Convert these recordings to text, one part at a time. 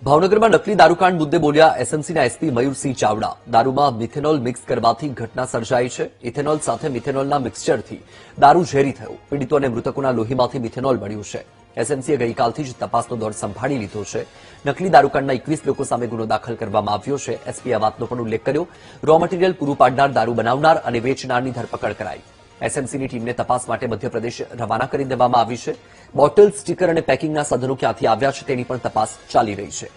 ભાવનગરમાં નકલી દારૂકાંડ મુદ્દે બોલ્યા એસએમસીના એસપી મયુરસિંહ ચાવડા। દારૂમાં મિથેનોલ મિક્સ કરવાથી ઘટના સર્જાઈ છે। ઇથેનોલ સાથે મિથેનોલના મિક્સચરથી દારૂ ઝેરી થયો। પીડિતો અને મૃતકોના લોહીમાંથી મિથેનોલ મળ્યું છે। એસએમસીએ ગઈકાલથી જ તપાસનો દોર સંભાળી લીધો છે। નકલી દારૂકાંડના 21 લોકો સામે ગુનો દાખલ કરવામાં આવ્યો છે। એસપીએ આ વાતનો પણ ઉલ્લેખ કર્યો। રો મટીરીયલ પૂરું પાડનાર, દારૂ બનાવનાર અને વેચનારની ધરપકડ કરાઈ। એસએમસીની ટીમને તપાસ માટે મધ્યપ્રદેશ રવાના કરી દેવામાં આવી છે। બોટલ, સ્ટીકર અને પેકિંગના સાધનો ક્યાંથી આવ્યા છે તેની પણ તપાસ ચાલી રહી છે।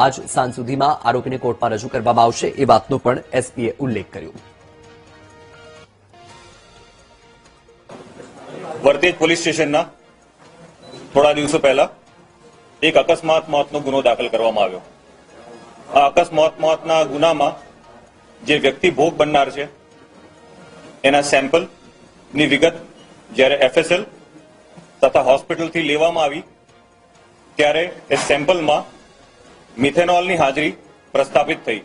આજ સાંજ સુધીમાં આરોપીને કોર્ટમાં રજૂ કરવામાં આવશે એ વાતનો પણ એસપીએ ઉલ્લેખ કર્યો। વર્તેજ પોલીસ સ્ટેશનના થોડા દિવસો પહેલા એક અકસ્માત મોતનો ગુનો દાખલ કરવામાં આવ્યો। આ અકસ્માત મોતના ગુનામાં જે વ્યક્તિ ભોગ બનનાર છે એના સેમ્પલની વિગત જ્યારે એફએસએલ તથા હોસ્પિટલથી લેવામાં આવી ત્યારે એ સેમ્પલમાં મિથેનોલની હાજરી પ્રસ્થાપિત થઈ।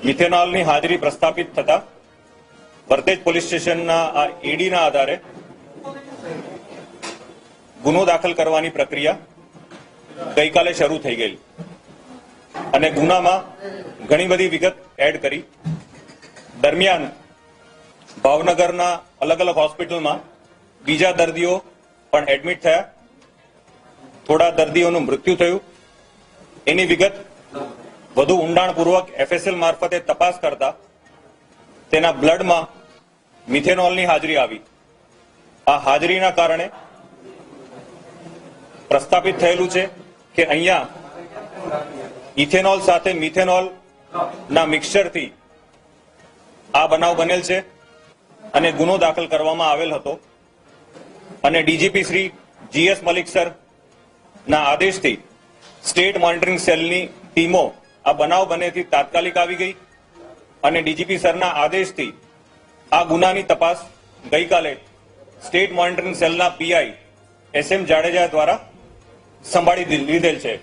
મિથેનોલની હાજરી પ્રસ્થાપિત થતા વર્તેજ પોલીસ સ્ટેશનના આ એડીના આધારે ગુનો દાખલ કરવાની પ્રક્રિયા ગઈકાલે શરૂ થઈ ગઈ અને ગુનામાં ઘણી બધી વિગત એડ કરી। દરમિયાન ભાવનગરના અલગ અલગ હોસ્પિટલમાં બીજા દર્દીઓ પણ એડમિટ થયા। થોડા દર્દીઓનું મૃત્યુ થયું। એની વિગત વધુ ઊંડાણપૂર્વક એફએસએલ મારફતે તપાસ કરતા તેના બ્લડમાં મિથેનોલની હાજરી આવી। આ હાજરીના કારણે પ્રસ્થાપિત થયેલું છે કે અહીંયા ઇથેનોલ સાથે મિથેનોલના મિક્સચરથી આ બનાવ બનેલ છે અને ગુનો દાખલ કરવામાં આવેલ હતો અને DGP Shri GS Malik sir ના આદેશથી સ્ટેટ મોનિટરિંગ સેલની ટીમો આ બનાવ બનેથી તાત્કાલિક આવી ગઈ અને ડીજીપી સરના આદેશથી આ ગુનાની તપાસ ગઈકાલે સ્ટેટ મોનિટરિંગ સેલના પીઆઈ એસએમ જાડેજા દ્વારા સંભાળી લીધેલ છે।